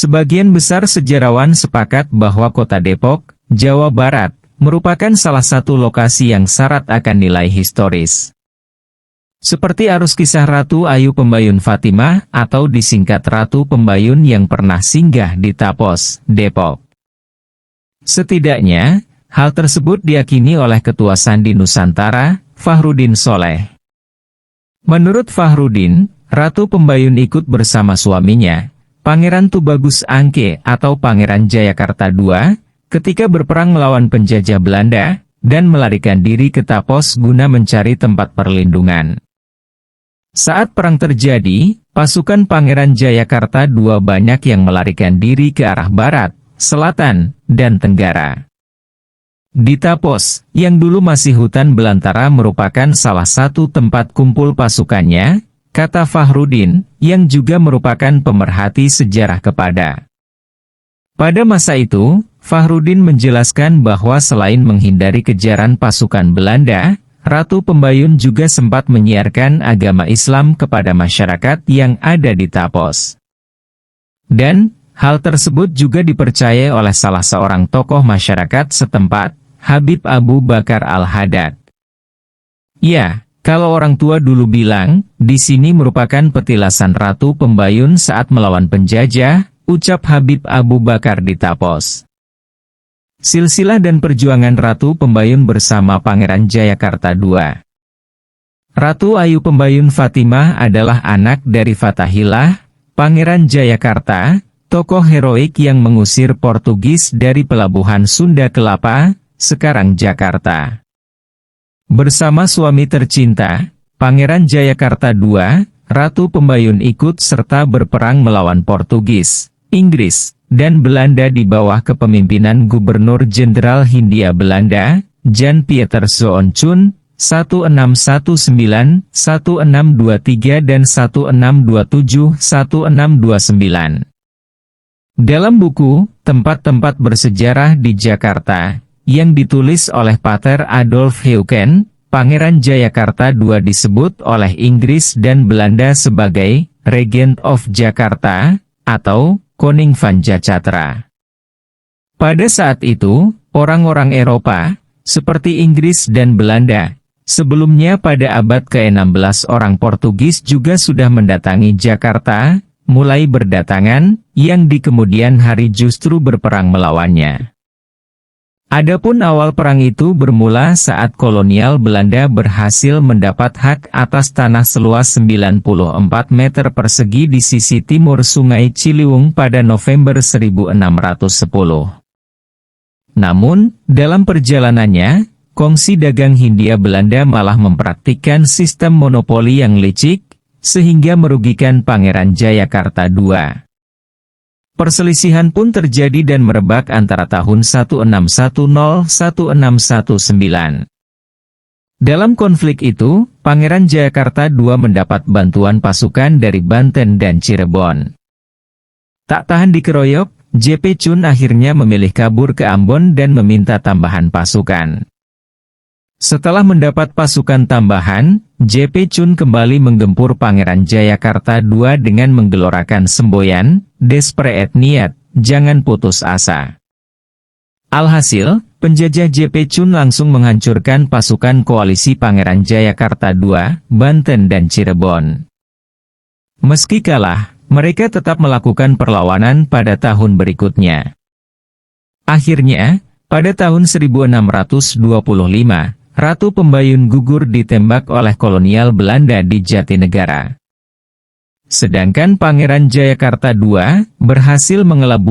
Sebagian besar sejarawan sepakat bahwa kota Depok, Jawa Barat, merupakan salah satu lokasi yang syarat akan nilai historis. Seperti arus kisah Ratu Ayu Pembayun Fatimah atau disingkat Ratu Pembayun yang pernah singgah di Tapos, Depok. Setidaknya, hal tersebut diyakini oleh Ketua Sandi Nusantara, Fahrudin Soleh. Menurut Fahrudin, Ratu Pembayun ikut bersama suaminya, Pangeran Tubagus Angke atau Pangeran Jayakarta II, ketika berperang melawan penjajah Belanda, dan melarikan diri ke Tapos guna mencari tempat perlindungan. Saat perang terjadi, pasukan Pangeran Jayakarta II banyak yang melarikan diri ke arah barat, selatan, dan tenggara. Di Tapos, yang dulu masih hutan belantara merupakan salah satu tempat kumpul pasukannya, kata Fahrudin, yang juga merupakan pemerhati sejarah kepada. Pada masa itu, Fahrudin menjelaskan bahwa selain menghindari kejaran pasukan Belanda, Ratu Pembayun juga sempat menyiarkan agama Islam kepada masyarakat yang ada di Tapos. Dan, hal tersebut juga dipercayai oleh salah seorang tokoh masyarakat setempat, Habib Abu Bakar Al-Haddad. Ya, kalau orang tua dulu bilang, di sini merupakan petilasan Ratu Pembayun saat melawan penjajah, ucap Habib Abu Bakar di Tapos. Silsilah dan perjuangan Ratu Pembayun bersama Pangeran Jayakarta II. Ratu Ayu Pembayun Fatimah adalah anak dari Fathahillah, Pangeran Jayakarta, tokoh heroik yang mengusir Portugis dari pelabuhan Sunda Kelapa, sekarang Jakarta. Bersama suami tercinta, Pangeran Jayakarta II, Ratu Pembayun ikut serta berperang melawan Portugis, Inggris, dan Belanda di bawah kepemimpinan Gubernur Jenderal Hindia Belanda, Jan Pieter Zoonchun, 1619, 1623 dan 1627-1629. Dalam buku, Tempat-tempat Bersejarah di Jakarta, yang ditulis oleh Pater Adolf Heuken, Pangeran Jayakarta II disebut oleh Inggris dan Belanda sebagai Regent of Jakarta, atau Koning van Jacatra. Pada saat itu, orang-orang Eropa, seperti Inggris dan Belanda, sebelumnya pada abad ke-16 orang Portugis juga sudah mendatangi Jakarta, mulai berdatangan, yang di kemudian hari justru berperang melawannya. Adapun awal perang itu bermula saat kolonial Belanda berhasil mendapat hak atas tanah seluas 94 meter persegi di sisi timur Sungai Ciliwung pada November 1610. Namun, dalam perjalanannya, kongsi dagang Hindia Belanda malah mempraktikkan sistem monopoli yang licik, sehingga merugikan Pangeran Jayakarta II. Perselisihan pun terjadi dan merebak antara tahun 1610-1619. Dalam konflik itu, Pangeran Jayakarta II mendapat bantuan pasukan dari Banten dan Cirebon. Tak tahan dikeroyok, J.P. Chun akhirnya memilih kabur ke Ambon dan meminta tambahan pasukan. Setelah mendapat pasukan tambahan, J.P. Chun kembali menggempur Pangeran Jayakarta II dengan menggelorakan semboyan, Desperate Niat, jangan putus asa. Alhasil, penjajah J.P. Chun langsung menghancurkan pasukan koalisi Pangeran Jayakarta II, Banten dan Cirebon. Meski kalah, mereka tetap melakukan perlawanan pada tahun berikutnya. Akhirnya, pada tahun 1625, Ratu Pembayun gugur ditembak oleh kolonial Belanda di Jatinegara. Sedangkan Pangeran Jayakarta II berhasil mengelabui